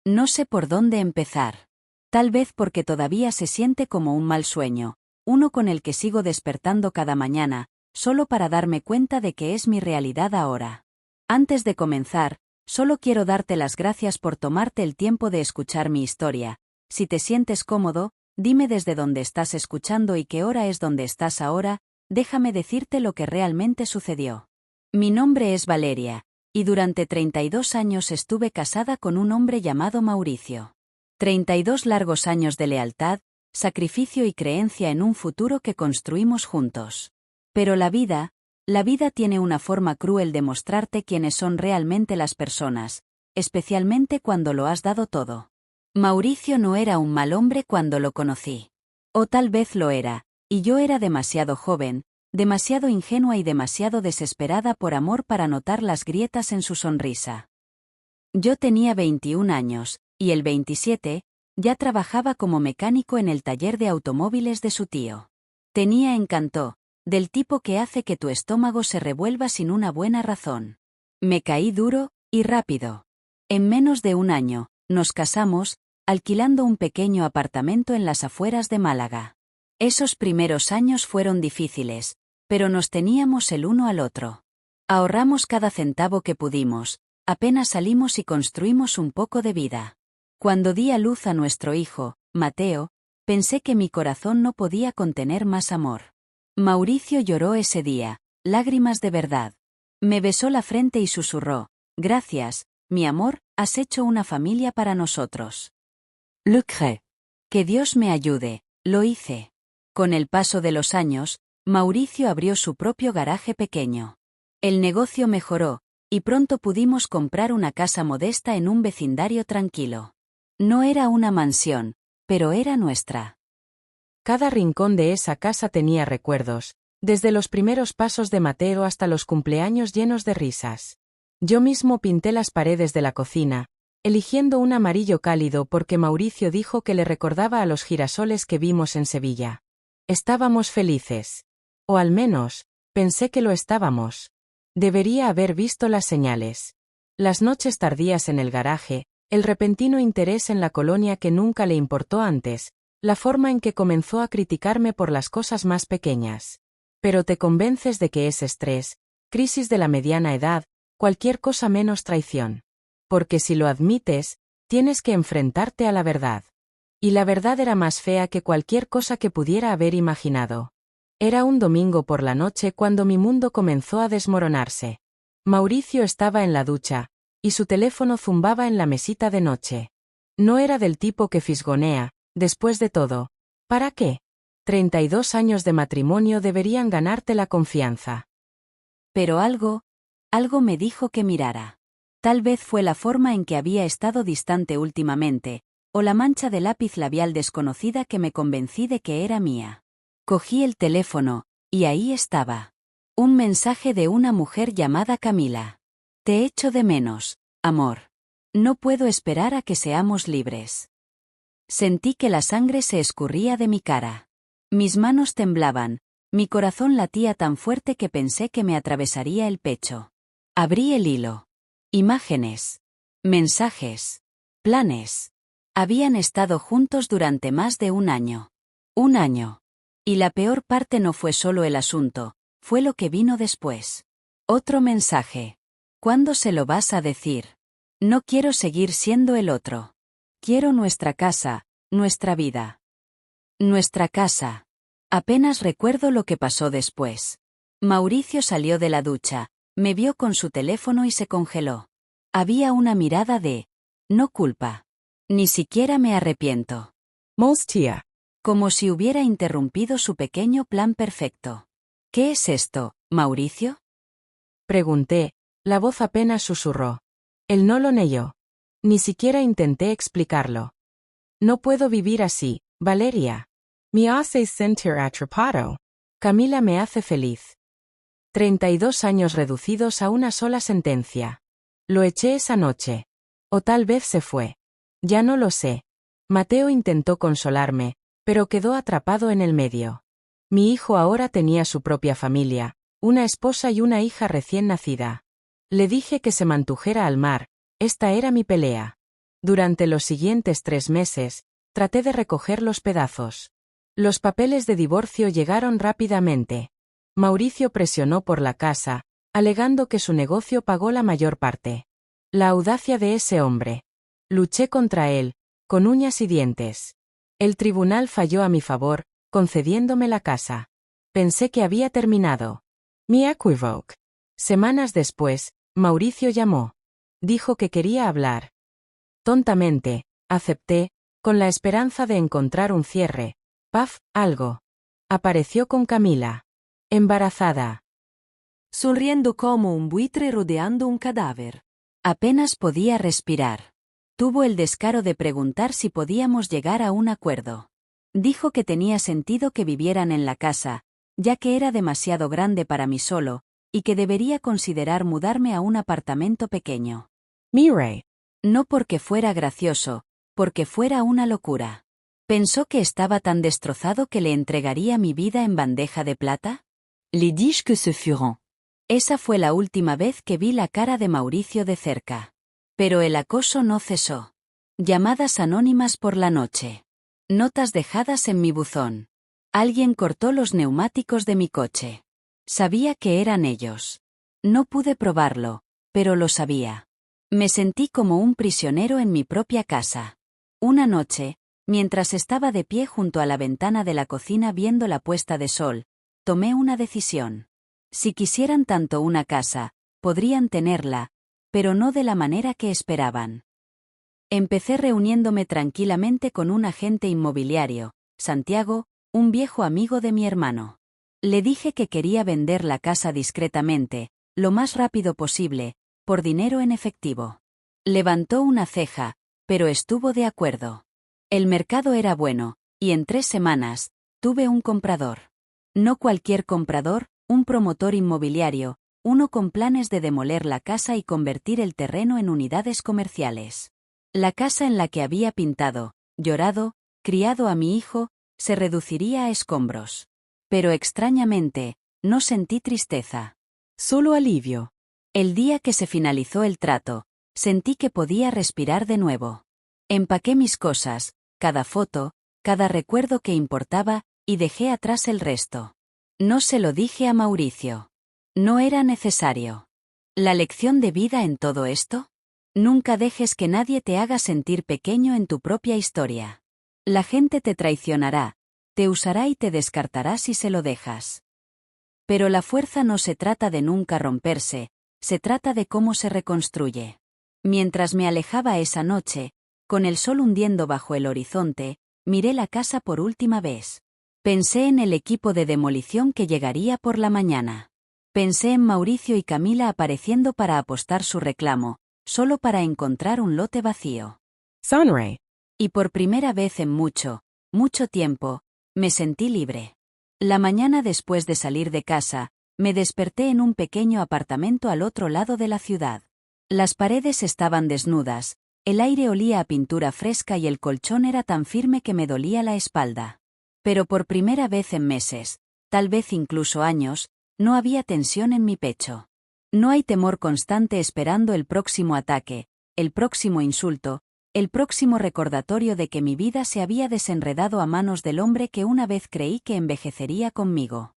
No sé por dónde empezar. Tal vez porque todavía se siente como un mal sueño, uno con el que sigo despertando cada mañana, solo para darme cuenta de que es mi realidad ahora. Antes de comenzar, solo quiero darte las gracias por tomarte el tiempo de escuchar mi historia. Si te sientes cómodo, dime desde dónde estás escuchando y qué hora es donde estás ahora, déjame decirte lo que realmente sucedió. Mi nombre es Valeria, y durante 32 años estuve casada con un hombre llamado Mauricio. 32 largos años de lealtad, sacrificio y creencia en un futuro que construimos juntos. Pero la vida tiene una forma cruel de mostrarte quiénes son realmente las personas, especialmente cuando lo has dado todo. Mauricio no era un mal hombre cuando lo conocí. O tal vez lo era, y yo era demasiado joven, demasiado ingenua y demasiado desesperada por amor para notar las grietas en su sonrisa. Yo tenía 21 años, y el 27, ya trabajaba como mecánico en el taller de automóviles de su tío. Tenía encanto, del tipo que hace que tu estómago se revuelva sin una buena razón. Me caí duro y rápido. En menos de un año, nos casamos, alquilando un pequeño apartamento en las afueras de Málaga. Esos primeros años fueron difíciles, pero nos teníamos el uno al otro. Ahorramos cada centavo que pudimos, apenas salimos y construimos un poco de vida. Cuando di a luz a nuestro hijo, Mateo, pensé que mi corazón no podía contener más amor. Mauricio lloró ese día, lágrimas de verdad. Me besó la frente y susurró: «Gracias, mi amor, has hecho una familia para nosotros». Lucre. Que Dios me ayude, lo hice. Con el paso de los años, Mauricio abrió su propio garaje pequeño. El negocio mejoró, y pronto pudimos comprar una casa modesta en un vecindario tranquilo. No era una mansión, pero era nuestra. Cada rincón de esa casa tenía recuerdos, desde los primeros pasos de Mateo hasta los cumpleaños llenos de risas. Yo mismo pinté las paredes de la cocina, eligiendo un amarillo cálido porque Mauricio dijo que le recordaba a los girasoles que vimos en Sevilla. Estábamos felices. O al menos, pensé que lo estábamos. Debería haber visto las señales. Las noches tardías en el garaje, el repentino interés en la colonia que nunca le importó antes, la forma en que comenzó a criticarme por las cosas más pequeñas. Pero te convences de que es estrés, crisis de la mediana edad, cualquier cosa menos traición. Porque si lo admites, tienes que enfrentarte a la verdad. Y la verdad era más fea que cualquier cosa que pudiera haber imaginado. Era un domingo por la noche cuando mi mundo comenzó a desmoronarse. Mauricio estaba en la ducha, y su teléfono zumbaba en la mesita de noche. No era del tipo que fisgonea, después de todo. ¿Para qué? 32 años de matrimonio deberían ganarte la confianza. Pero algo me dijo que mirara. Tal vez fue la forma en que había estado distante últimamente, o la mancha de lápiz labial desconocida que me convencí de que era mía. Cogí el teléfono, y ahí estaba. Un mensaje de una mujer llamada Camila. Te echo de menos, amor. No puedo esperar a que seamos libres. Sentí que la sangre se escurría de mi cara. Mis manos temblaban, mi corazón latía tan fuerte que pensé que me atravesaría el pecho. Abrí el hilo. Imágenes. Mensajes. Planes. Habían estado juntos durante más de un año. Un año. Y la peor parte no fue solo el asunto, fue lo que vino después. Otro mensaje. ¿Cuándo se lo vas a decir? No quiero seguir siendo el otro. Quiero nuestra casa, nuestra vida. Nuestra casa. Apenas recuerdo lo que pasó después. Mauricio salió de la ducha, me vio con su teléfono y se congeló. Había una mirada de: no culpa. Ni siquiera me arrepiento. Molestia. Como si hubiera interrumpido su pequeño plan perfecto. ¿Qué es esto, Mauricio? Pregunté, la voz apenas susurró. Él no lo negó. Ni siquiera intenté explicarlo. No puedo vivir así, Valeria. Me haces sentir atrapado. Camila me hace feliz. 32 años reducidos a una sola sentencia. Lo eché esa noche. O tal vez se fue. Ya no lo sé. Mateo intentó consolarme, pero quedó atrapado en el medio. Mi hijo ahora tenía su propia familia, una esposa y una hija recién nacida. Le dije que se mantujera al mar, esta era mi pelea. Durante los siguientes 3 meses, traté de recoger los pedazos. Los papeles de divorcio llegaron rápidamente. Mauricio presionó por la casa, alegando que su negocio pagó la mayor parte. La audacia de ese hombre. Luché contra él, con uñas y dientes. El tribunal falló a mi favor, concediéndome la casa. Pensé que había terminado. Mi equivoque. Semanas después, Mauricio llamó. Dijo que quería hablar. Tontamente, acepté, con la esperanza de encontrar un cierre. Paf, algo. Apareció con Camila. Embarazada. Sonriendo como un buitre rodeando un cadáver. Apenas podía respirar. Tuvo el descaro de preguntar si podíamos llegar a un acuerdo. Dijo que tenía sentido que vivieran en la casa, ya que era demasiado grande para mí solo, y que debería considerar mudarme a un apartamento pequeño. Mire. No porque fuera gracioso, porque fuera una locura. ¿Pensó que estaba tan destrozado que le entregaría mi vida en bandeja de plata? Le dis que se furent. Esa fue la última vez que vi la cara de Mauricio de cerca. Pero el acoso no cesó. Llamadas anónimas por la noche. Notas dejadas en mi buzón. Alguien cortó los neumáticos de mi coche. Sabía que eran ellos. No pude probarlo, pero lo sabía. Me sentí como un prisionero en mi propia casa. Una noche, mientras estaba de pie junto a la ventana de la cocina viendo la puesta de sol, tomé una decisión. Si quisieran tanto una casa, podrían tenerla, pero no de la manera que esperaban. Empecé reuniéndome tranquilamente con un agente inmobiliario, Santiago, un viejo amigo de mi hermano. Le dije que quería vender la casa discretamente, lo más rápido posible, por dinero en efectivo. Levantó una ceja, pero estuvo de acuerdo. El mercado era bueno, y en 3 semanas, tuve un comprador. No cualquier comprador, un promotor inmobiliario, uno con planes de demoler la casa y convertir el terreno en unidades comerciales. La casa en la que había pintado, llorado, criado a mi hijo, se reduciría a escombros. Pero extrañamente, no sentí tristeza. Solo alivio. El día que se finalizó el trato, sentí que podía respirar de nuevo. Empaqué mis cosas, cada foto, cada recuerdo que importaba, y dejé atrás el resto. No se lo dije a Mauricio. No era necesario. ¿La lección de vida en todo esto? Nunca dejes que nadie te haga sentir pequeño en tu propia historia. La gente te traicionará, te usará y te descartará si se lo dejas. Pero la fuerza no se trata de nunca romperse, se trata de cómo se reconstruye. Mientras me alejaba esa noche, con el sol hundiendo bajo el horizonte, miré la casa por última vez. Pensé en el equipo de demolición que llegaría por la mañana. Pensé en Mauricio y Camila apareciendo para apostar su reclamo, solo para encontrar un lote vacío. Sonre. Y por primera vez en mucho, mucho tiempo, me sentí libre. La mañana después de salir de casa, me desperté en un pequeño apartamento al otro lado de la ciudad. Las paredes estaban desnudas, el aire olía a pintura fresca y el colchón era tan firme que me dolía la espalda. Pero por primera vez en meses, tal vez incluso años, no había tensión en mi pecho. No hay temor constante esperando el próximo ataque, el próximo insulto, el próximo recordatorio de que mi vida se había desenredado a manos del hombre que una vez creí que envejecería conmigo.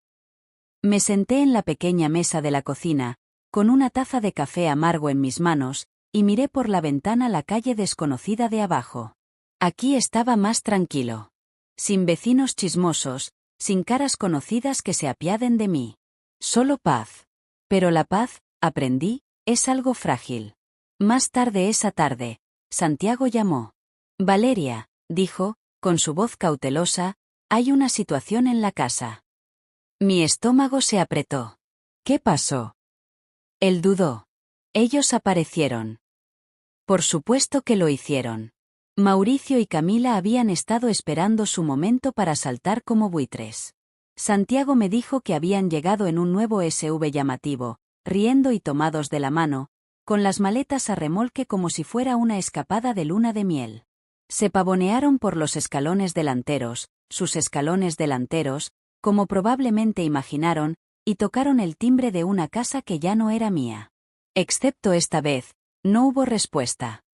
Me senté en la pequeña mesa de la cocina, con una taza de café amargo en mis manos, y miré por la ventana la calle desconocida de abajo. Aquí estaba más tranquilo. Sin vecinos chismosos, sin caras conocidas que se apiaden de mí. Solo paz. Pero la paz, aprendí, es algo frágil. Más tarde esa tarde, Santiago llamó. Valeria, dijo, con su voz cautelosa, hay una situación en la casa. Mi estómago se apretó. ¿Qué pasó? Él dudó. Ellos aparecieron. Por supuesto que lo hicieron. Mauricio y Camila habían estado esperando su momento para saltar como buitres. Santiago me dijo que habían llegado en un nuevo SUV llamativo, riendo y tomados de la mano, con las maletas a remolque como si fuera una escapada de luna de miel. Se pavonearon por los escalones delanteros, sus escalones delanteros, como probablemente imaginaron, y tocaron el timbre de una casa que ya no era mía. Excepto esta vez, no hubo respuesta.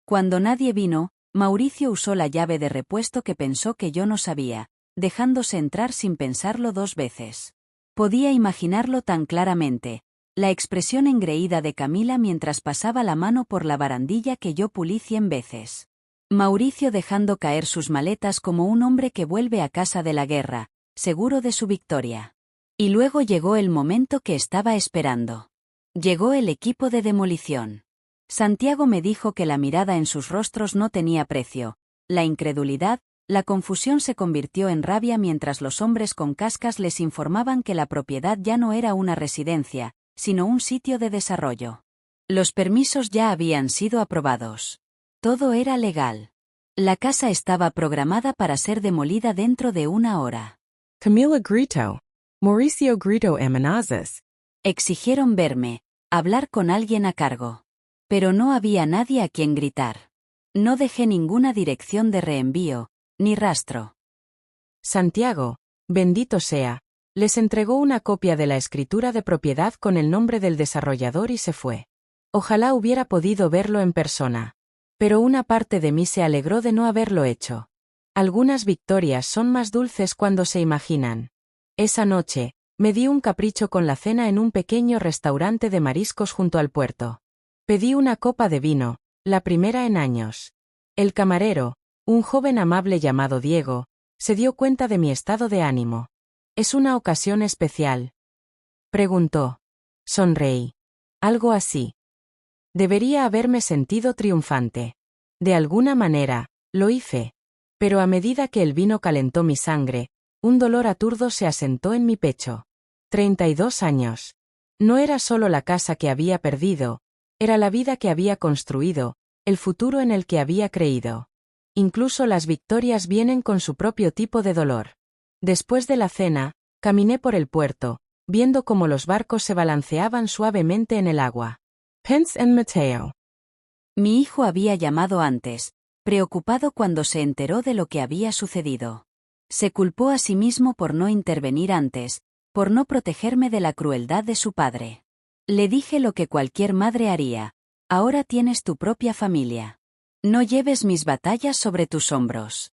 Cuando nadie vino, Mauricio usó la llave de repuesto que pensó que yo no sabía, dejándose entrar sin pensarlo 2 veces. Podía imaginarlo tan claramente, la expresión engreída de Camila mientras pasaba la mano por la barandilla que yo pulí 100 veces. Mauricio dejando caer sus maletas como un hombre que vuelve a casa de la guerra, seguro de su victoria. Y luego llegó el momento que estaba esperando. Llegó el equipo de demolición. Santiago me dijo que la mirada en sus rostros no tenía precio. La incredulidad, la confusión se convirtió en rabia mientras los hombres con cascas les informaban que la propiedad ya no era una residencia, sino un sitio de desarrollo. Los permisos ya habían sido aprobados. Todo era legal. La casa estaba programada para ser demolida dentro de 1 hora. Camila gritó. Mauricio gritó amenazas. Exigieron verme, hablar con alguien a cargo. Pero no había nadie a quien gritar. No dejé ninguna dirección de reenvío, ni rastro. Santiago, bendito sea, les entregó una copia de la escritura de propiedad con el nombre del desarrollador y se fue. Ojalá hubiera podido verlo en persona. Pero una parte de mí se alegró de no haberlo hecho. Algunas victorias son más dulces cuando se imaginan. Esa noche, me di un capricho con la cena en un pequeño restaurante de mariscos junto al puerto. Pedí una copa de vino, la primera en años. El camarero, un joven amable llamado Diego, se dio cuenta de mi estado de ánimo. ¿Es una ocasión especial?, preguntó. Sonreí. Algo así. Debería haberme sentido triunfante. De alguna manera, lo hice. Pero a medida que el vino calentó mi sangre, un dolor aturdo se asentó en mi pecho. 32 años. No era solo la casa que había perdido, era la vida que había construido, el futuro en el que había creído. Incluso las victorias vienen con su propio tipo de dolor. Después de la cena, caminé por el puerto, viendo cómo los barcos se balanceaban suavemente en el agua. Pence and Mateo. Mi hijo había llamado antes, preocupado cuando se enteró de lo que había sucedido. Se culpó a sí mismo por no intervenir antes, por no protegerme de la crueldad de su padre. Le dije lo que cualquier madre haría: ahora tienes tu propia familia. No lleves mis batallas sobre tus hombros.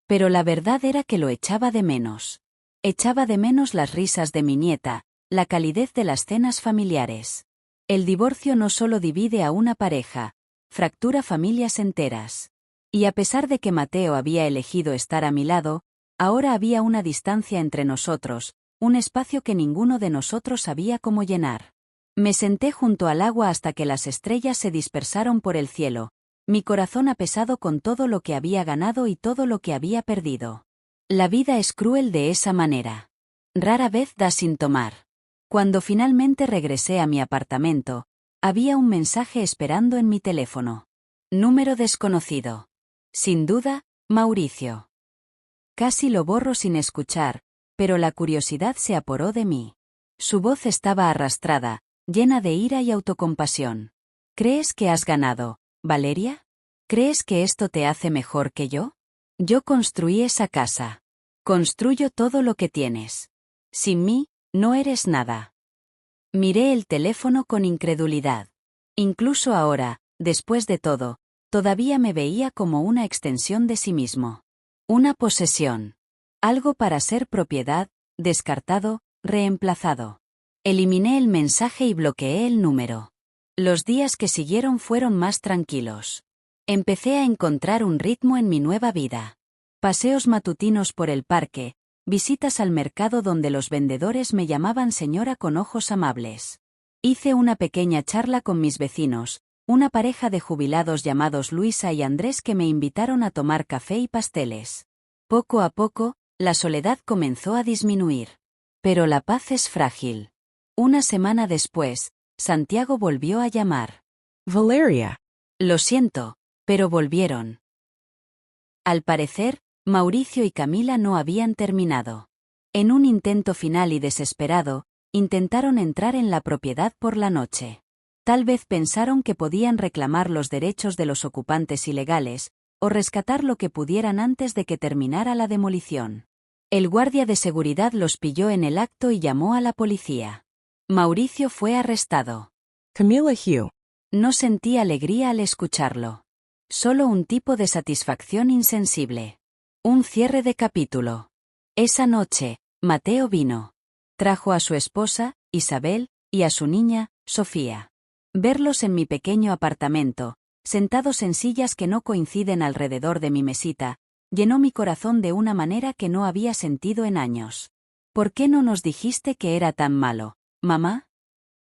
Pero la verdad era que lo echaba de menos. Echaba de menos las risas de mi nieta, la calidez de las cenas familiares. El divorcio no solo divide a una pareja, fractura familias enteras. Y a pesar de que Mateo había elegido estar a mi lado, ahora había una distancia entre nosotros, un espacio que ninguno de nosotros sabía cómo llenar. Me senté junto al agua hasta que las estrellas se dispersaron por el cielo. Mi corazón apesado con todo lo que había ganado y todo lo que había perdido. La vida es cruel de esa manera. Rara vez da sin tomar. Cuando finalmente regresé a mi apartamento, había un mensaje esperando en mi teléfono. Número desconocido. Sin duda, Mauricio. Casi lo borro sin escuchar, pero la curiosidad se apoderó de mí. Su voz estaba arrastrada, llena de ira y autocompasión. ¿Crees que has ganado, Valeria? ¿Crees que esto te hace mejor que yo? Yo construí esa casa. Construyo todo lo que tienes. Sin mí, no eres nada. Miré el teléfono con incredulidad. Incluso ahora, después de todo, todavía me veía como una extensión de sí mismo. Una posesión. Algo para ser propiedad, descartado, reemplazado. Eliminé el mensaje y bloqueé el número. Los días que siguieron fueron más tranquilos. Empecé a encontrar un ritmo en mi nueva vida. Paseos matutinos por el parque, visitas al mercado donde los vendedores me llamaban señora con ojos amables. Hice una pequeña charla con mis vecinos, una pareja de jubilados llamados Luisa y Andrés que me invitaron a tomar café y pasteles. Poco a poco, la soledad comenzó a disminuir. Pero la paz es frágil. Una semana después, Santiago volvió a llamar. Valeria. Lo siento, pero volvieron. Al parecer, Mauricio y Camila no habían terminado. En un intento final y desesperado, intentaron entrar en la propiedad por la noche. Tal vez pensaron que podían reclamar los derechos de los ocupantes ilegales, o rescatar lo que pudieran antes de que terminara la demolición. El guardia de seguridad los pilló en el acto y llamó a la policía. Mauricio fue arrestado. Camila Hugh. No sentí alegría al escucharlo. Solo un tipo de satisfacción insensible. Un cierre de capítulo. Esa noche, Mateo vino. Trajo a su esposa, Isabel, y a su niña, Sofía. Verlos en mi pequeño apartamento, sentados en sillas que no coinciden alrededor de mi mesita, llenó mi corazón de una manera que no había sentido en años. ¿Por qué no nos dijiste que era tan malo, mamá?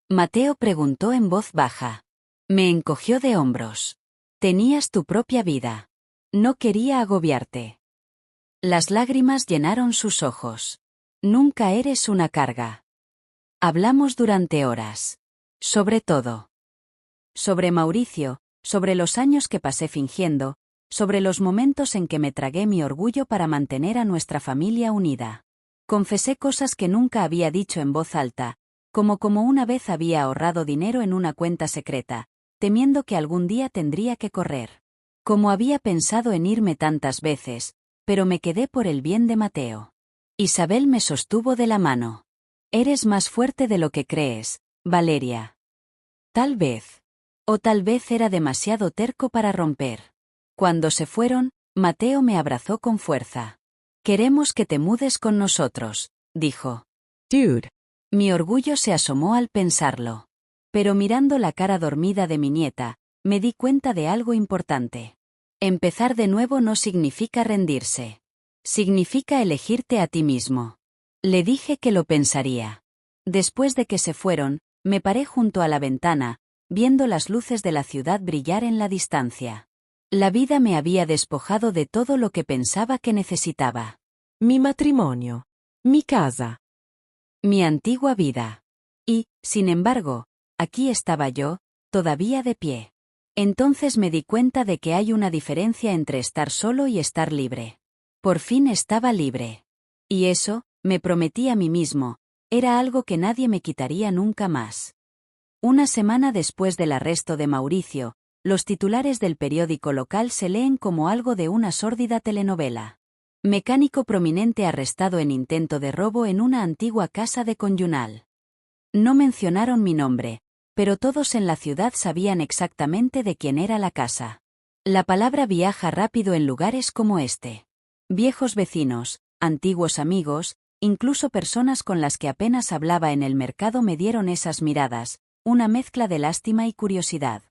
Mateo preguntó en voz baja. Me encogió de hombros. Tenías tu propia vida. No quería agobiarte. Las lágrimas llenaron sus ojos. Nunca eres una carga. Hablamos durante horas. Sobre todo. Sobre Mauricio, sobre los años que pasé fingiendo, sobre los momentos en que me tragué mi orgullo para mantener a nuestra familia unida. Confesé cosas que nunca había dicho en voz alta, como una vez había ahorrado dinero en una cuenta secreta, temiendo que algún día tendría que correr. Como había pensado en irme tantas veces, pero me quedé por el bien de Mateo. Isabel me sostuvo de la mano. Eres más fuerte de lo que crees, Valeria. Tal vez. O tal vez era demasiado terco para romper. Cuando se fueron, Mateo me abrazó con fuerza. Queremos que te mudes con nosotros, dijo. Dude. Mi orgullo se asomó al pensarlo. Pero mirando la cara dormida de mi nieta, me di cuenta de algo importante. Empezar de nuevo no significa rendirse. Significa elegirte a ti mismo. Le dije que lo pensaría. Después de que se fueron, me paré junto a la ventana, viendo las luces de la ciudad brillar en la distancia. La vida me había despojado de todo lo que pensaba que necesitaba. Mi matrimonio. Mi casa. Mi antigua vida. Y, sin embargo, aquí estaba yo, todavía de pie. Entonces me di cuenta de que hay una diferencia entre estar solo y estar libre. Por fin estaba libre. Y eso, me prometí a mí mismo, era algo que nadie me quitaría nunca más. Una semana después del arresto de Mauricio, los titulares del periódico local se leen como algo de una sórdida telenovela. Mecánico prominente arrestado en intento de robo en una antigua casa de Conyunal. No mencionaron mi nombre, pero todos en la ciudad sabían exactamente de quién era la casa. La palabra viaja rápido en lugares como este. Viejos vecinos, antiguos amigos, incluso personas con las que apenas hablaba en el mercado me dieron esas miradas, una mezcla de lástima y curiosidad.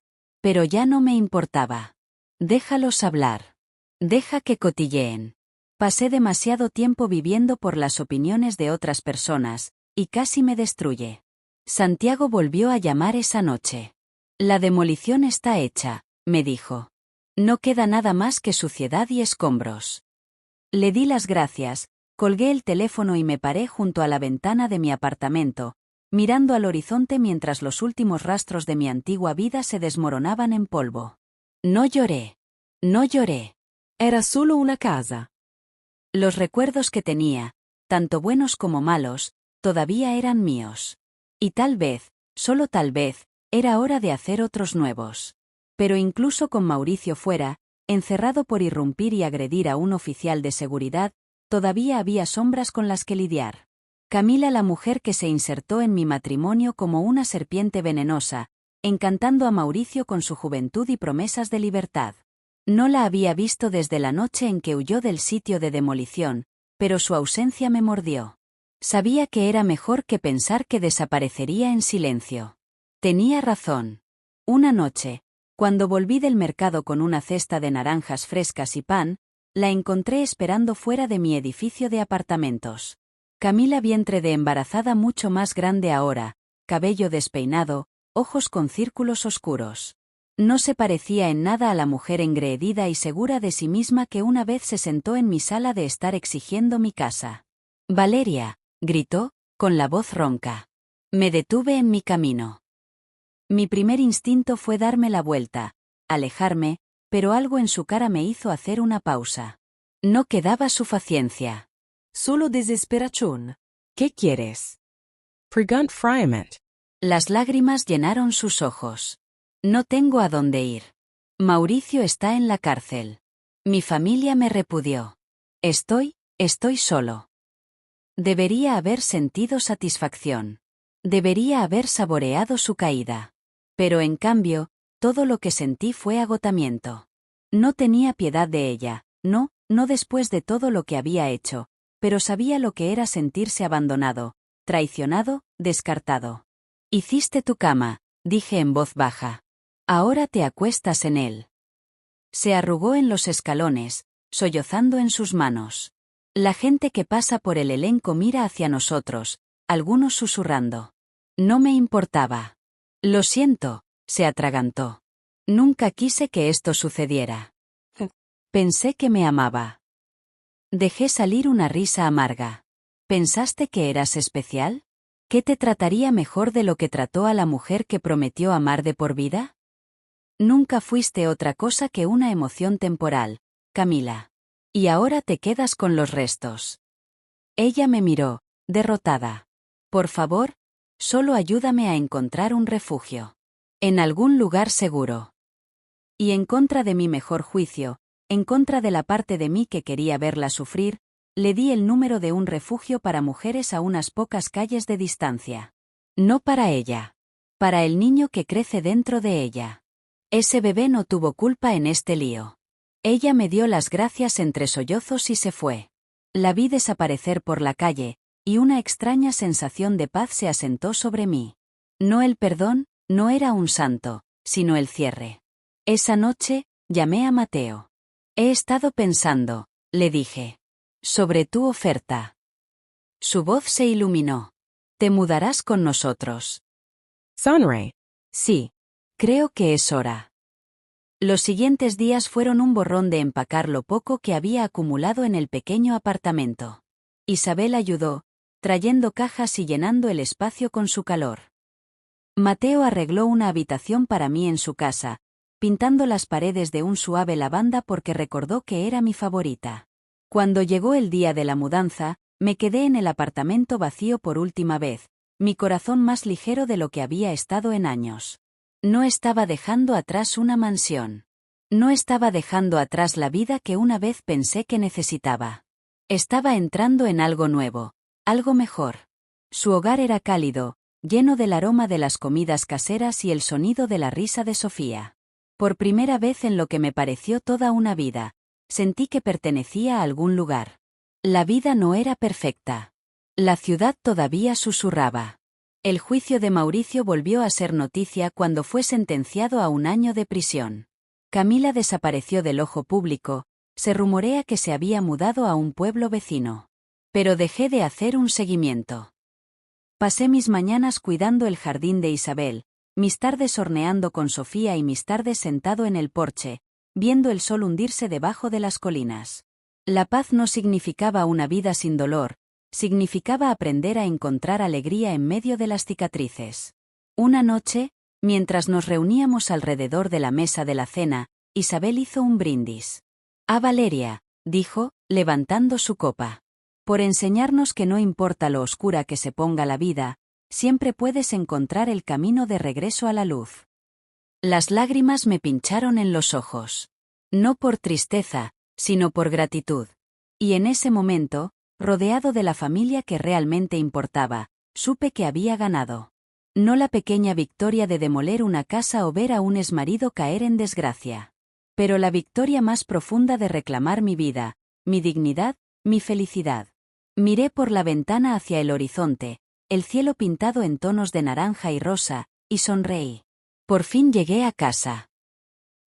Pero ya no me importaba. Déjalos hablar. Deja que cotilleen. Pasé demasiado tiempo viviendo por las opiniones de otras personas, y casi me destruye. Santiago volvió a llamar esa noche. La demolición está hecha, me dijo. No queda nada más que suciedad y escombros. Le di las gracias, colgué el teléfono y me paré junto a la ventana de mi apartamento, mirando al horizonte mientras los últimos rastros de mi antigua vida se desmoronaban en polvo. No lloré. No lloré. Era solo una casa. Los recuerdos que tenía, tanto buenos como malos, todavía eran míos. Y tal vez, solo tal vez, era hora de hacer otros nuevos. Pero incluso con Mauricio fuera, encerrado por irrumpir y agredir a un oficial de seguridad, todavía había sombras con las que lidiar. Camila, la mujer que se insertó en mi matrimonio como una serpiente venenosa, encantando a Mauricio con su juventud y promesas de libertad. No la había visto desde la noche en que huyó del sitio de demolición, pero su ausencia me mordió. Sabía que era mejor que pensar que desaparecería en silencio. Tenía razón. Una noche, cuando volví del mercado con una cesta de naranjas frescas y pan, la encontré esperando fuera de mi edificio de apartamentos. Camila, vientre de embarazada mucho más grande ahora, cabello despeinado, ojos con círculos oscuros. No se parecía en nada a la mujer engreída y segura de sí misma que una vez se sentó en mi sala de estar exigiendo mi casa. Valeria, gritó, con la voz ronca. Me detuve en mi camino. Mi primer instinto fue darme la vuelta, alejarme, pero algo en su cara me hizo hacer una pausa. No quedaba suficiencia. Solo desesperación. ¿Qué quieres? Pregunta. Las lágrimas llenaron sus ojos. No tengo a dónde ir. Mauricio está en la cárcel. Mi familia me repudió. Estoy solo. Debería haber sentido satisfacción. Debería haber saboreado su caída. Pero en cambio, todo lo que sentí fue agotamiento. No tenía piedad de ella, no después de todo lo que había hecho, pero sabía lo que era sentirse abandonado, traicionado, descartado. Hiciste tu cama, dije en voz baja. Ahora te acuestas en él. Se arrugó en los escalones, sollozando en sus manos. La gente que pasa por el elenco mira hacia nosotros, algunos susurrando. No me importaba. Lo siento, se atragantó. Nunca quise que esto sucediera. Pensé que me amaba. Dejé salir una risa amarga. ¿Pensaste que eras especial? ¿Qué te trataría mejor de lo que trató a la mujer que prometió amar de por vida? Nunca fuiste otra cosa que una emoción temporal, Camila. Y ahora te quedas con los restos. Ella me miró, derrotada. Por favor, solo ayúdame a encontrar un refugio. En algún lugar seguro. Y en contra de mi mejor juicio, en contra de la parte de mí que quería verla sufrir, le di el número de un refugio para mujeres a unas pocas calles de distancia. No para ella. Para el niño que crece dentro de ella. Ese bebé no tuvo culpa en este lío. Ella me dio las gracias entre sollozos y se fue. La vi desaparecer por la calle, y una extraña sensación de paz se asentó sobre mí. No el perdón, no era un santo, sino el cierre. Esa noche, llamé a Mateo. He estado pensando, le dije. Sobre tu oferta. Su voz se iluminó. Te mudarás con nosotros. Sonreí. Sí. Creo que es hora. Los siguientes días fueron un borrón de empacar lo poco que había acumulado en el pequeño apartamento. Isabel ayudó, trayendo cajas y llenando el espacio con su calor. Mateo arregló una habitación para mí en su casa, pintando las paredes de un suave lavanda porque recordó que era mi favorita. Cuando llegó el día de la mudanza, me quedé en el apartamento vacío por última vez, mi corazón más ligero de lo que había estado en años. No estaba dejando atrás una mansión. No estaba dejando atrás la vida que una vez pensé que necesitaba. Estaba entrando en algo nuevo, algo mejor. Su hogar era cálido, lleno del aroma de las comidas caseras y el sonido de la risa de Sofía. Por primera vez en lo que me pareció toda una vida, sentí que pertenecía a algún lugar. La vida no era perfecta. La ciudad todavía susurraba. El juicio de Mauricio volvió a ser noticia cuando fue sentenciado a 1 año de prisión. Camila desapareció del ojo público, se rumorea que se había mudado a un pueblo vecino. Pero dejé de hacer un seguimiento. Pasé mis mañanas cuidando el jardín de Isabel, mis tardes horneando con Sofía y mis tardes sentado en el porche, viendo el sol hundirse debajo de las colinas. La paz no significaba una vida sin dolor, significaba aprender a encontrar alegría en medio de las cicatrices. Una noche, mientras nos reuníamos alrededor de la mesa de la cena, Isabel hizo un brindis. «Ah, Valeria», dijo, levantando su copa. «Por enseñarnos que no importa lo oscura que se ponga la vida, siempre puedes encontrar el camino de regreso a la luz». Las lágrimas me pincharon en los ojos. No por tristeza, sino por gratitud. Y en ese momento, rodeado de la familia que realmente importaba, supe que había ganado. No la pequeña victoria de demoler una casa o ver a un exmarido caer en desgracia. Pero la victoria más profunda de reclamar mi vida, mi dignidad, mi felicidad. Miré por la ventana hacia el horizonte, el cielo pintado en tonos de naranja y rosa, y sonreí. Por fin llegué a casa.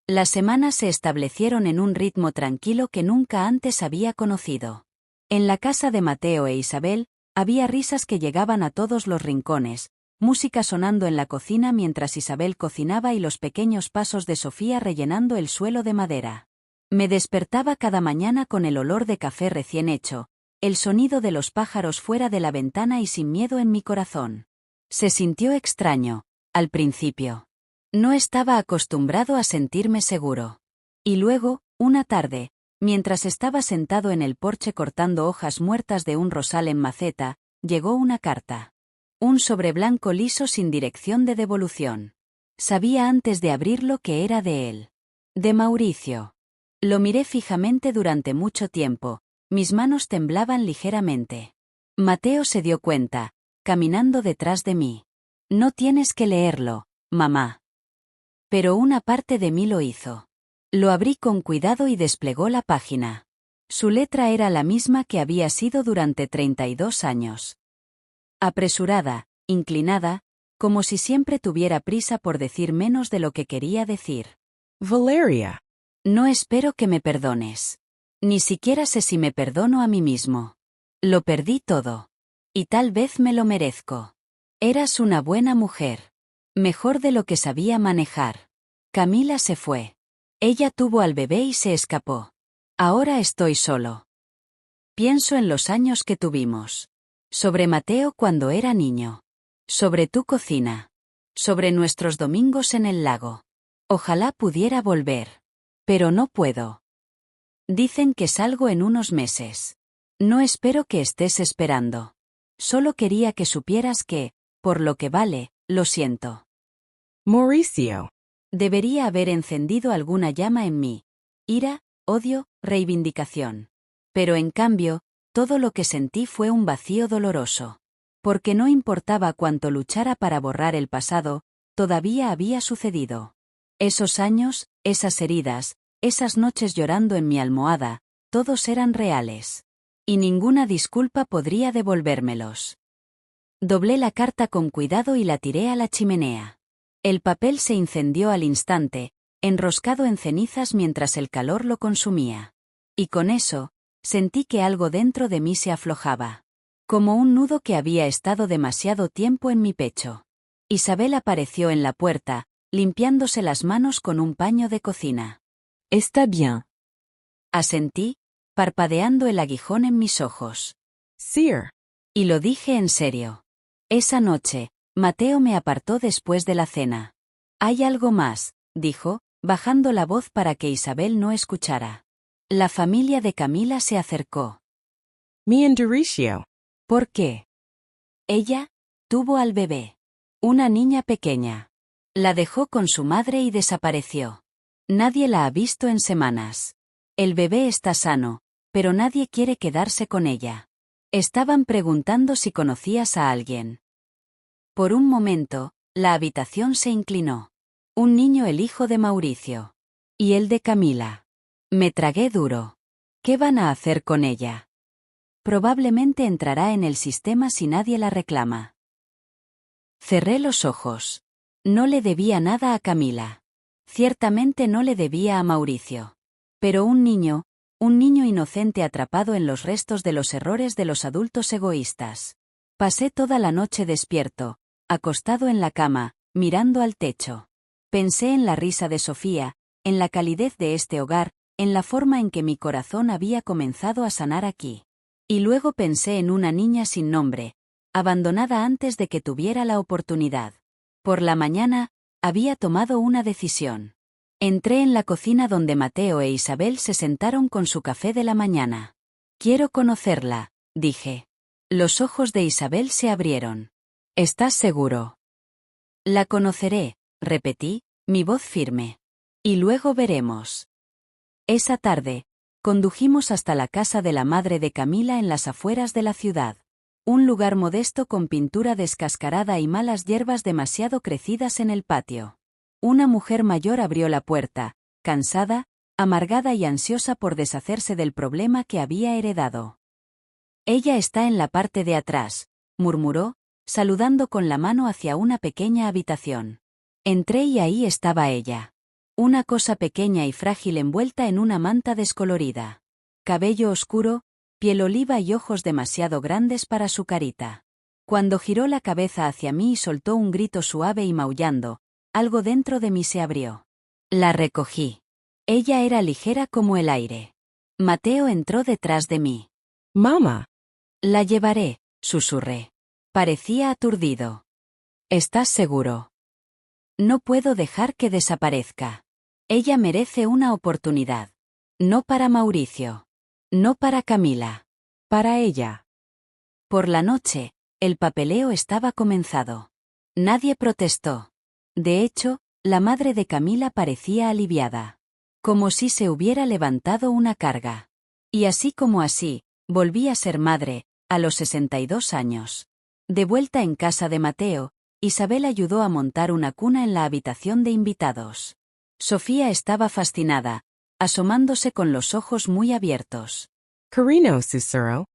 Las semanas se establecieron en un ritmo tranquilo que nunca antes había conocido. En la casa de Mateo e Isabel, había risas que llegaban a todos los rincones, música sonando en la cocina mientras Isabel cocinaba y los pequeños pasos de Sofía rellenando el suelo de madera. Me despertaba cada mañana con el olor de café recién hecho, el sonido de los pájaros fuera de la ventana y sin miedo en mi corazón. Se sintió extraño, al principio. No estaba acostumbrado a sentirme seguro. Y luego, una tarde, mientras estaba sentado en el porche cortando hojas muertas de un rosal en maceta, llegó una carta. Un sobre blanco liso sin dirección de devolución. Sabía antes de abrirlo que era de él. De Mauricio. Lo miré fijamente durante mucho tiempo, mis manos temblaban ligeramente. Mateo se dio cuenta, caminando detrás de mí. No tienes que leerlo, mamá. Pero una parte de mí lo hizo. Lo abrí con cuidado y desplegó la página. Su letra era la misma que había sido durante 32 años. Apresurada, inclinada, como si siempre tuviera prisa por decir menos de lo que quería decir. Valeria. No espero que me perdones. Ni siquiera sé si me perdono a mí mismo. Lo perdí todo. Y tal vez me lo merezco. Eras una buena mujer. Mejor de lo que sabía manejar. Camila se fue. Ella tuvo al bebé y se escapó. Ahora estoy solo. Pienso en los años que tuvimos. Sobre Mateo cuando era niño. Sobre tu cocina. Sobre nuestros domingos en el lago. Ojalá pudiera volver. Pero no puedo. Dicen que salgo en unos meses. No espero que estés esperando. Solo quería que supieras que, por lo que vale, lo siento. Mauricio. Debería haber encendido alguna llama en mí. Ira, odio, reivindicación. Pero en cambio, todo lo que sentí fue un vacío doloroso. Porque no importaba cuánto luchara para borrar el pasado, todavía había sucedido. Esos años, esas heridas, esas noches llorando en mi almohada, todos eran reales. Y ninguna disculpa podría devolvérmelos. Doblé la carta con cuidado y la tiré a la chimenea. El papel se incendió al instante, enroscado en cenizas mientras el calor lo consumía. Y con eso, sentí que algo dentro de mí se aflojaba. Como un nudo que había estado demasiado tiempo en mi pecho. Isabel apareció en la puerta, limpiándose las manos con un paño de cocina. Está bien. Asentí, parpadeando el aguijón en mis ojos. Sir. Y lo dije en serio. Esa noche, Mateo me apartó después de la cena. Hay algo más, dijo, bajando la voz para que Isabel no escuchara. La familia de Camila se acercó. Me Mauricio. ¿Por qué? Ella tuvo al bebé. Una niña pequeña. La dejó con su madre y desapareció. Nadie la ha visto en semanas. El bebé está sano, pero nadie quiere quedarse con ella. Estaban preguntando si conocías a alguien. Por un momento, la habitación se inclinó. Un niño, el hijo de Mauricio. Y el de Camila. Me tragué duro. ¿Qué van a hacer con ella? Probablemente entrará en el sistema si nadie la reclama. Cerré los ojos. No le debía nada a Camila. Ciertamente no le debía a Mauricio. Pero un niño inocente atrapado en los restos de los errores de los adultos egoístas. Pasé toda la noche despierto, acostado en la cama, mirando al techo. Pensé en la risa de Sofía, en la calidez de este hogar, en la forma en que mi corazón había comenzado a sanar aquí. Y luego pensé en una niña sin nombre, abandonada antes de que tuviera la oportunidad. Por la mañana, había tomado una decisión. Entré en la cocina donde Mateo e Isabel se sentaron con su café de la mañana. Quiero conocerla, dije. Los ojos de Isabel se abrieron. ¿Estás seguro? La conoceré, repetí, mi voz firme. Y luego veremos. Esa tarde, condujimos hasta la casa de la madre de Camila en las afueras de la ciudad. Un lugar modesto con pintura descascarada y malas hierbas demasiado crecidas en el patio. Una mujer mayor abrió la puerta, cansada, amargada y ansiosa por deshacerse del problema que había heredado. Ella está en la parte de atrás, murmuró, saludando con la mano hacia una pequeña habitación. Entré y ahí estaba ella. Una cosa pequeña y frágil envuelta en una manta descolorida. Cabello oscuro, piel oliva y ojos demasiado grandes para su carita. Cuando giró la cabeza hacia mí y soltó un grito suave y maullando, algo dentro de mí se abrió. La recogí. Ella era ligera como el aire. Mateo entró detrás de mí. Mamá. La llevaré, susurré. Parecía aturdido. ¿Estás seguro? No puedo dejar que desaparezca. Ella merece una oportunidad. No para Mauricio. No para Camila. Para ella. Por la noche, el papeleo estaba comenzado. Nadie protestó. De hecho, la madre de Camila parecía aliviada. Como si se hubiera levantado una carga. Y así como así, volví a ser madre, a los 62 años. De vuelta en casa de Mateo, Isabel ayudó a montar una cuna en la habitación de invitados. Sofía estaba fascinada, asomándose con los ojos muy abiertos. Carino Sussurro.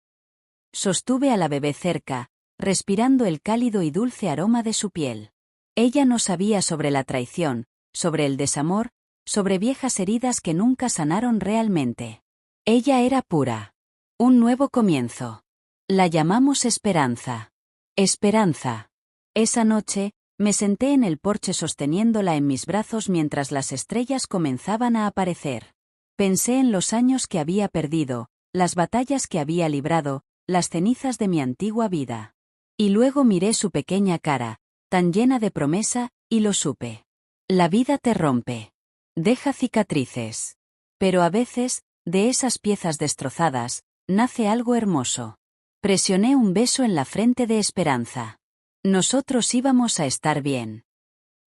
Sostuve a la bebé cerca, respirando el cálido y dulce aroma de su piel. Ella no sabía sobre la traición, sobre el desamor, sobre viejas heridas que nunca sanaron realmente. Ella era pura. Un nuevo comienzo. La llamamos Esperanza. Esperanza. Esa noche, me senté en el porche sosteniéndola en mis brazos mientras las estrellas comenzaban a aparecer. Pensé en los años que había perdido, las batallas que había librado, las cenizas de mi antigua vida. Y luego miré su pequeña cara, tan llena de promesa, y lo supe. La vida te rompe. Deja cicatrices. Pero a veces, de esas piezas destrozadas, nace algo hermoso. Presioné un beso en la frente de Esperanza. Nosotros íbamos a estar bien.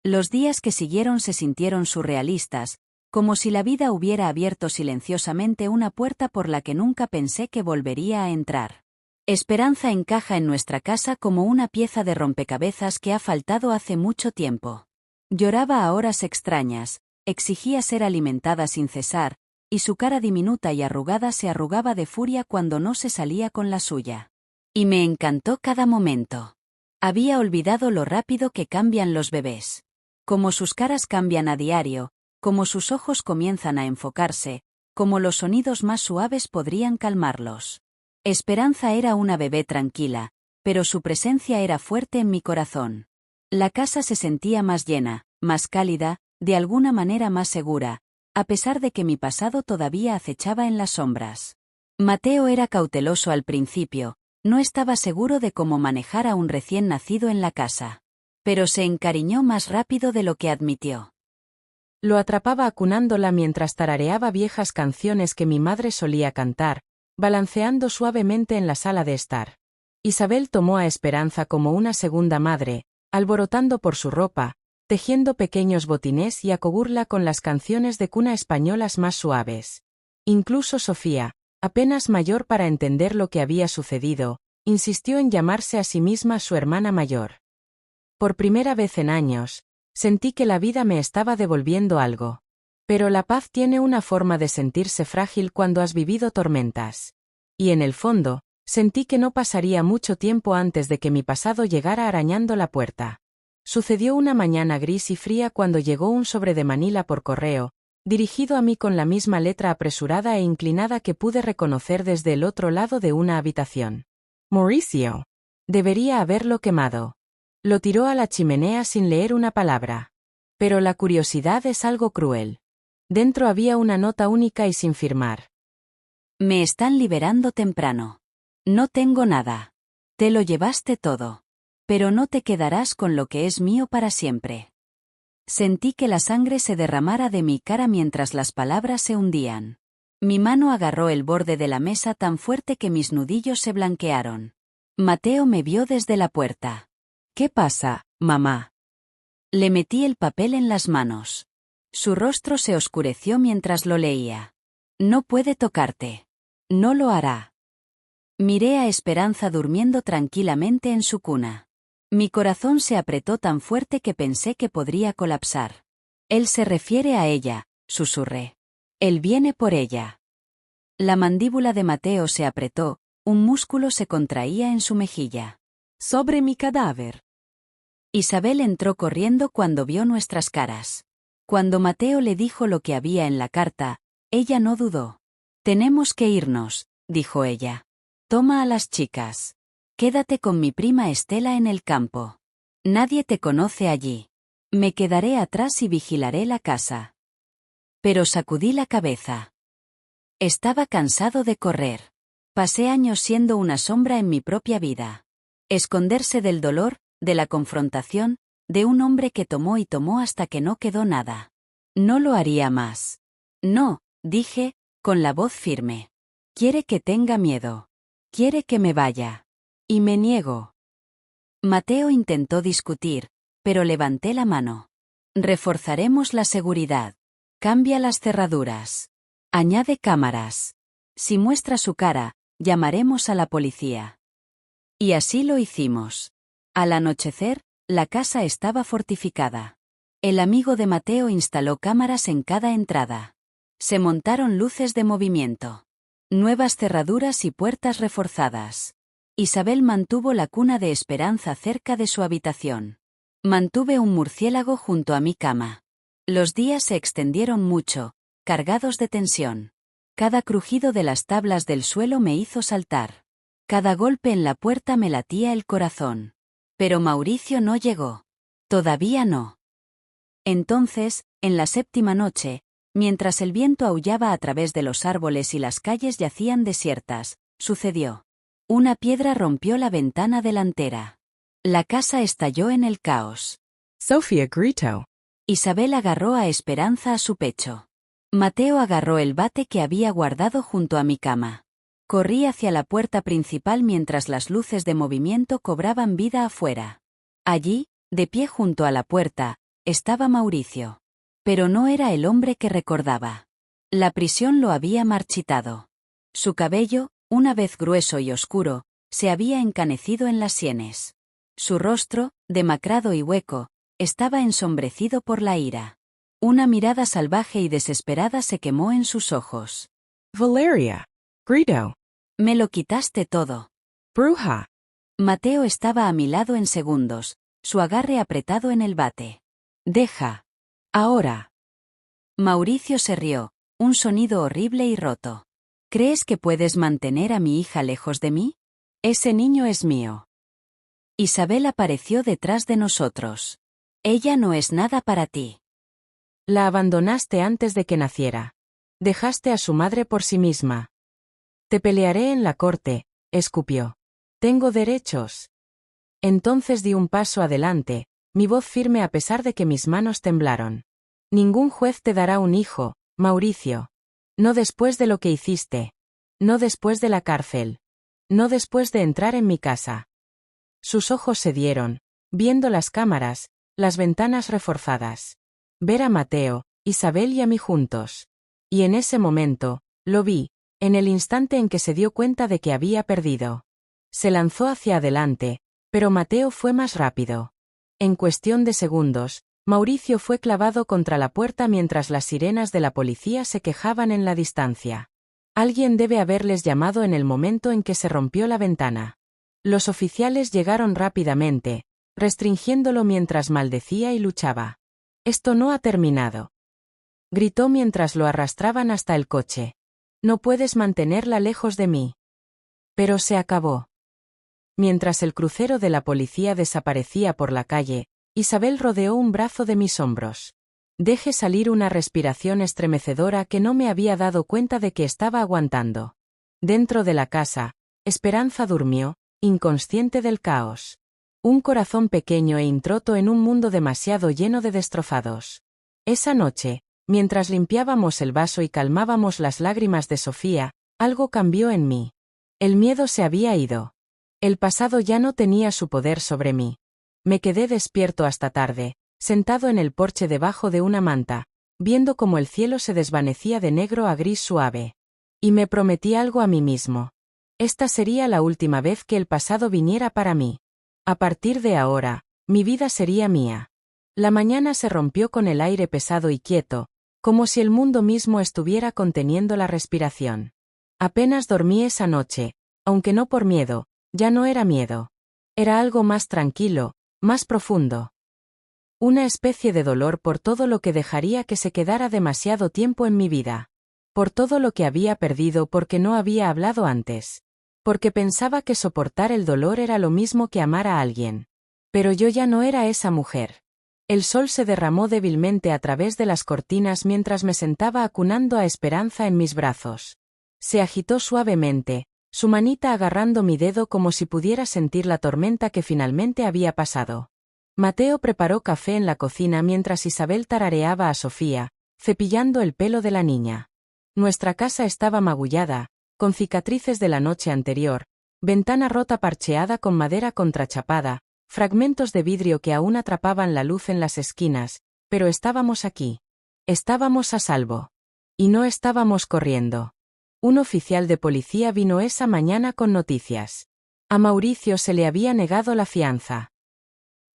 Los días que siguieron se sintieron surrealistas, como si la vida hubiera abierto silenciosamente una puerta por la que nunca pensé que volvería a entrar. Esperanza encaja en nuestra casa como una pieza de rompecabezas que ha faltado hace mucho tiempo. Lloraba a horas extrañas, exigía ser alimentada sin cesar, y su cara diminuta y arrugada se arrugaba de furia cuando no se salía con la suya. Y me encantó cada momento. Había olvidado lo rápido que cambian los bebés. Como sus caras cambian a diario, como sus ojos comienzan a enfocarse, como los sonidos más suaves podrían calmarlos. Esperanza era una bebé tranquila, pero su presencia era fuerte en mi corazón. La casa se sentía más llena, más cálida, de alguna manera más segura, a pesar de que mi pasado todavía acechaba en las sombras. Mateo era cauteloso al principio, no estaba seguro de cómo manejar a un recién nacido en la casa. Pero se encariñó más rápido de lo que admitió. Lo atrapaba acunándola mientras tarareaba viejas canciones que mi madre solía cantar, balanceando suavemente en la sala de estar. Isabel tomó a Esperanza como una segunda madre, alborotando por su ropa, tejiendo pequeños botines y acoburla con las canciones de cuna españolas más suaves. Incluso Sofía, apenas mayor para entender lo que había sucedido, insistió en llamarse a sí misma su hermana mayor. Por primera vez en años, sentí que la vida me estaba devolviendo algo. Pero la paz tiene una forma de sentirse frágil cuando has vivido tormentas. Y en el fondo, sentí que no pasaría mucho tiempo antes de que mi pasado llegara arañando la puerta. Sucedió una mañana gris y fría cuando llegó un sobre de Manila por correo, dirigido a mí con la misma letra apresurada e inclinada que pude reconocer desde el otro lado de una habitación. Mauricio. Debería haberlo quemado. Lo tiró a la chimenea sin leer una palabra. Pero la curiosidad es algo cruel. Dentro había una nota única y sin firmar. Me están liberando temprano. No tengo nada. Te lo llevaste todo. Pero no te quedarás con lo que es mío para siempre. Sentí que la sangre se derramara de mi cara mientras las palabras se hundían. Mi mano agarró el borde de la mesa tan fuerte que mis nudillos se blanquearon. Mateo me vio desde la puerta. ¿Qué pasa, mamá? Le metí el papel en las manos. Su rostro se oscureció mientras lo leía. No puede tocarte. No lo hará. Miré a Esperanza durmiendo tranquilamente en su cuna. Mi corazón se apretó tan fuerte que pensé que podría colapsar. Él se refiere a ella, susurré. Él viene por ella. La mandíbula de Mateo se apretó, un músculo se contraía en su mejilla. Sobre mi cadáver. Isabel entró corriendo cuando vio nuestras caras. Cuando Mateo le dijo lo que había en la carta, ella no dudó. Tenemos que irnos, dijo ella. Toma a las chicas. Quédate con mi prima Estela en el campo. Nadie te conoce allí. Me quedaré atrás y vigilaré la casa. Pero sacudí la cabeza. Estaba cansado de correr. Pasé años siendo una sombra en mi propia vida. Esconderse del dolor, de la confrontación, de un hombre que tomó y tomó hasta que no quedó nada. No lo haría más. No, dije, con la voz firme. Quiere que tenga miedo. Quiere que me vaya. Y me niego. Mateo intentó discutir, pero levanté la mano. Reforzaremos la seguridad. Cambia las cerraduras. Añade cámaras. Si muestra su cara, llamaremos a la policía. Y así lo hicimos. Al anochecer, la casa estaba fortificada. El amigo de Mateo instaló cámaras en cada entrada. Se montaron luces de movimiento. Nuevas cerraduras y puertas reforzadas. Isabel mantuvo la cuna de Esperanza cerca de su habitación. Mantuve un murciélago junto a mi cama. Los días se extendieron mucho, cargados de tensión. Cada crujido de las tablas del suelo me hizo saltar. Cada golpe en la puerta me latía el corazón. Pero Mauricio no llegó. Todavía no. Entonces, en la séptima noche, mientras el viento aullaba a través de los árboles y las calles yacían desiertas, sucedió. Una piedra rompió la ventana delantera. La casa estalló en el caos. Sofía gritó. Isabel agarró a Esperanza a su pecho. Mateo agarró el bate que había guardado junto a mi cama. Corrí hacia la puerta principal mientras las luces de movimiento cobraban vida afuera. Allí, de pie junto a la puerta, estaba Mauricio. Pero no era el hombre que recordaba. La prisión lo había marchitado. Su cabello, una vez grueso y oscuro, se había encanecido en las sienes. Su rostro, demacrado y hueco, estaba ensombrecido por la ira. Una mirada salvaje y desesperada se quemó en sus ojos. Valeria. Gritó. Me lo quitaste todo. Bruja. Mateo estaba a mi lado en segundos, su agarre apretado en el bate. Deja. Ahora. Mauricio se rió, un sonido horrible y roto. ¿Crees que puedes mantener a mi hija lejos de mí? Ese niño es mío. Isabel apareció detrás de nosotros. Ella no es nada para ti. La abandonaste antes de que naciera. Dejaste a su madre por sí misma. Te pelearé en la corte, escupió. Tengo derechos. Entonces di un paso adelante, mi voz firme a pesar de que mis manos temblaron. Ningún juez te dará un hijo, Mauricio. No después de lo que hiciste. No después de la cárcel. No después de entrar en mi casa. Sus ojos se dieron, viendo las cámaras, las ventanas reforzadas. Ver a Mateo, Isabel y a mí juntos. Y en ese momento, lo vi, en el instante en que se dio cuenta de que había perdido. Se lanzó hacia adelante, pero Mateo fue más rápido. En cuestión de segundos, Mauricio fue clavado contra la puerta mientras las sirenas de la policía se quejaban en la distancia. Alguien debe haberles llamado en el momento en que se rompió la ventana. Los oficiales llegaron rápidamente, restringiéndolo mientras maldecía y luchaba. Esto no ha terminado. Gritó mientras lo arrastraban hasta el coche. No puedes mantenerla lejos de mí. Pero se acabó. Mientras el crucero de la policía desaparecía por la calle, Isabel rodeó un brazo de mis hombros. Dejé salir una respiración estremecedora que no me había dado cuenta de que estaba aguantando. Dentro de la casa, Esperanza durmió, inconsciente del caos. Un corazón pequeño e introto en un mundo demasiado lleno de destrozados. Esa noche, mientras limpiábamos el vaso y calmábamos las lágrimas de Sofía, algo cambió en mí. El miedo se había ido. El pasado ya no tenía su poder sobre mí. Me quedé despierto hasta tarde, sentado en el porche debajo de una manta, viendo cómo el cielo se desvanecía de negro a gris suave. Y me prometí algo a mí mismo. Esta sería la última vez que el pasado viniera para mí. A partir de ahora, mi vida sería mía. La mañana se rompió con el aire pesado y quieto, como si el mundo mismo estuviera conteniendo la respiración. Apenas dormí esa noche, aunque no por miedo, ya no era miedo. Era algo más tranquilo, más profundo. Una especie de dolor por todo lo que dejaría que se quedara demasiado tiempo en mi vida. Por todo lo que había perdido porque no había hablado antes. Porque pensaba que soportar el dolor era lo mismo que amar a alguien. Pero yo ya no era esa mujer. El sol se derramó débilmente a través de las cortinas mientras me sentaba acunando a Esperanza en mis brazos. Se agitó suavemente, su manita agarrando mi dedo como si pudiera sentir la tormenta que finalmente había pasado. Mateo preparó café en la cocina mientras Isabel tarareaba a Sofía, cepillando el pelo de la niña. Nuestra casa estaba magullada, con cicatrices de la noche anterior, ventana rota parcheada con madera contrachapada, fragmentos de vidrio que aún atrapaban la luz en las esquinas, pero estábamos aquí. Estábamos a salvo. Y no estábamos corriendo. Un oficial de policía vino esa mañana con noticias. A Mauricio se le había negado la fianza.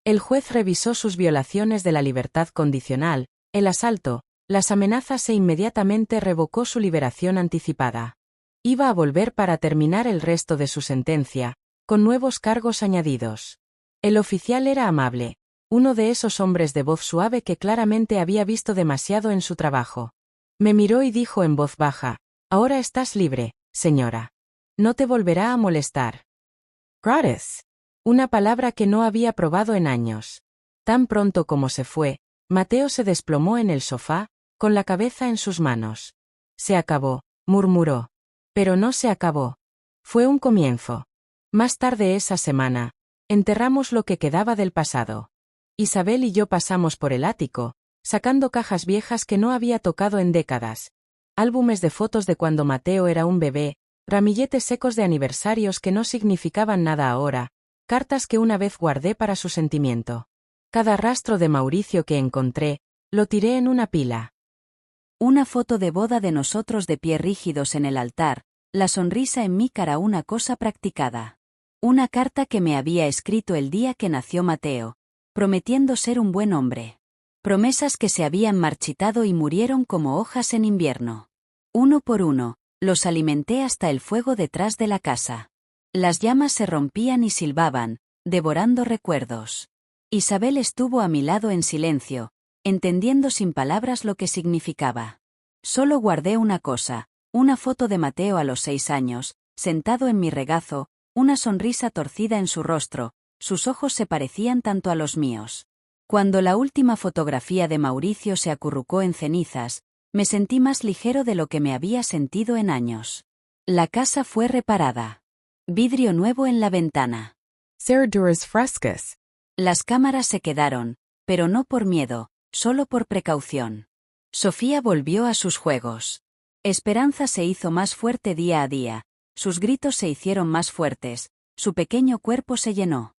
El juez revisó sus violaciones de la libertad condicional, el asalto, las amenazas e inmediatamente revocó su liberación anticipada. Iba a volver para terminar el resto de su sentencia, con nuevos cargos añadidos. El oficial era amable, uno de esos hombres de voz suave que claramente había visto demasiado en su trabajo. Me miró y dijo en voz baja: «Ahora estás libre, señora. No te volverá a molestar». Gratis. Una palabra que no había probado en años. Tan pronto como se fue, Mateo se desplomó en el sofá, con la cabeza en sus manos. «Se acabó», murmuró. Pero no se acabó. Fue un comienzo. Más tarde esa semana, enterramos lo que quedaba del pasado. Isabel y yo pasamos por el ático, sacando cajas viejas que no había tocado en décadas, álbumes de fotos de cuando Mateo era un bebé, ramilletes secos de aniversarios que no significaban nada ahora, cartas que una vez guardé para su sentimiento. Cada rastro de Mauricio que encontré, lo tiré en una pila. Una foto de boda de nosotros de pie rígidos en el altar, la sonrisa en mi cara, una cosa practicada. Una carta que me había escrito el día que nació Mateo, prometiendo ser un buen hombre. Promesas que se habían marchitado y murieron como hojas en invierno. Uno por uno, los alimenté hasta el fuego detrás de la casa. Las llamas se rompían y silbaban, devorando recuerdos. Isabel estuvo a mi lado en silencio, entendiendo sin palabras lo que significaba. Solo guardé una cosa, una foto de Mateo a los 6 años, sentado en mi regazo, una sonrisa torcida en su rostro, sus ojos se parecían tanto a los míos. Cuando la última fotografía de Mauricio se acurrucó en cenizas, me sentí más ligero de lo que me había sentido en años. La casa fue reparada. Vidrio nuevo en la ventana. Cerraduras frescas. Las cámaras se quedaron, pero no por miedo, solo por precaución. Sofía volvió a sus juegos. Esperanza se hizo más fuerte día a día, sus gritos se hicieron más fuertes, su pequeño cuerpo se llenó.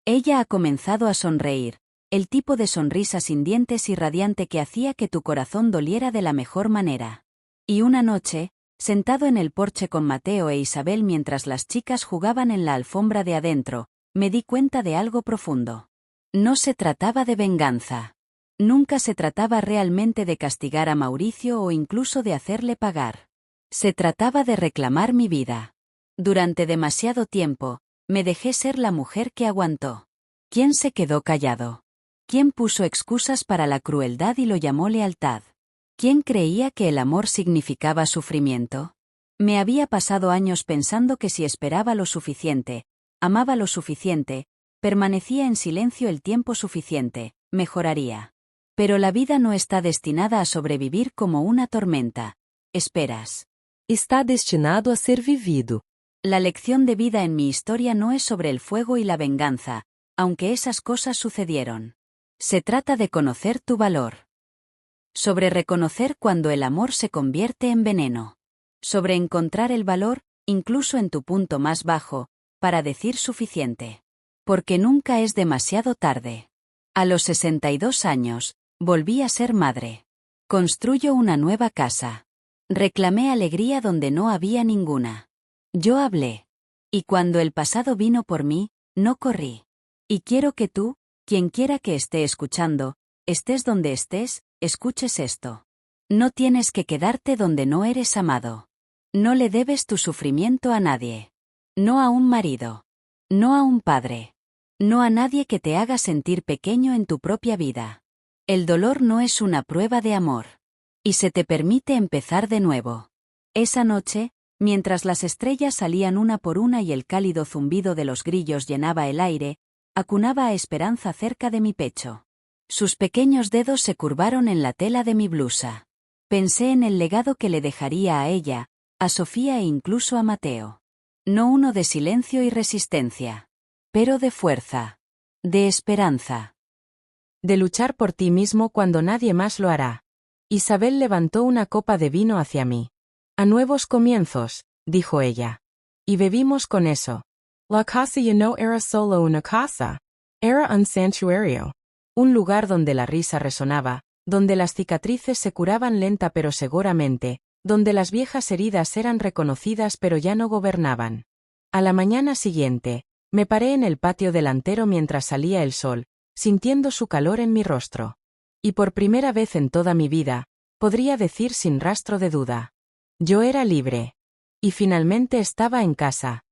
Ella ha comenzado a sonreír, el tipo de sonrisa sin dientes y radiante que hacía que tu corazón doliera de la mejor manera. Y una noche, sentado en el porche con Mateo e Isabel mientras las chicas jugaban en la alfombra de adentro, me di cuenta de algo profundo. No se trataba de venganza. Nunca se trataba realmente de castigar a Mauricio o incluso de hacerle pagar. Se trataba de reclamar mi vida. Durante demasiado tiempo, me dejé ser la mujer que aguantó. ¿Quién se quedó callado? ¿Quién puso excusas para la crueldad y lo llamó lealtad? ¿Quién creía que el amor significaba sufrimiento? Me había pasado años pensando que si esperaba lo suficiente, amaba lo suficiente, permanecía en silencio el tiempo suficiente, mejoraría. Pero la vida no está destinada a sobrevivir como una tormenta. Esperas. Está destinado a ser vivido. La lección de vida en mi historia no es sobre el fuego y la venganza, aunque esas cosas sucedieron. Se trata de conocer tu valor. Sobre reconocer cuando el amor se convierte en veneno. Sobre encontrar el valor, incluso en tu punto más bajo, para decir suficiente. Porque nunca es demasiado tarde. A los 62 años, volví a ser madre. Construyo una nueva casa. Reclamé alegría donde no había ninguna. Yo hablé. Y cuando el pasado vino por mí, no corrí. Y quiero que tú, quien quiera que esté escuchando, estés donde estés, escuches esto. No tienes que quedarte donde no eres amado. No le debes tu sufrimiento a nadie. No a un marido. No a un padre. No a nadie que te haga sentir pequeño en tu propia vida. El dolor no es una prueba de amor. Y se te permite empezar de nuevo. Esa noche, mientras las estrellas salían una por una y el cálido zumbido de los grillos llenaba el aire, acunaba a Esperanza cerca de mi pecho. Sus pequeños dedos se curvaron en la tela de mi blusa. Pensé en el legado que le dejaría a ella, a Sofía e incluso a Mateo. No uno de silencio y resistencia, pero de fuerza, de esperanza. De luchar por ti mismo cuando nadie más lo hará. Isabel levantó una copa de vino hacia mí. A nuevos comienzos, dijo ella. Y bebimos con eso. La casa ya no era solo una casa. Era un santuario. Un lugar donde la risa resonaba, donde las cicatrices se curaban lenta pero seguramente, donde las viejas heridas eran reconocidas pero ya no gobernaban. A la mañana siguiente, Me paré en el patio delantero mientras salía el sol, sintiendo su calor en mi rostro. Y por primera vez en toda mi vida, podría decir sin rastro de duda. Yo era libre. Y finalmente estaba en casa.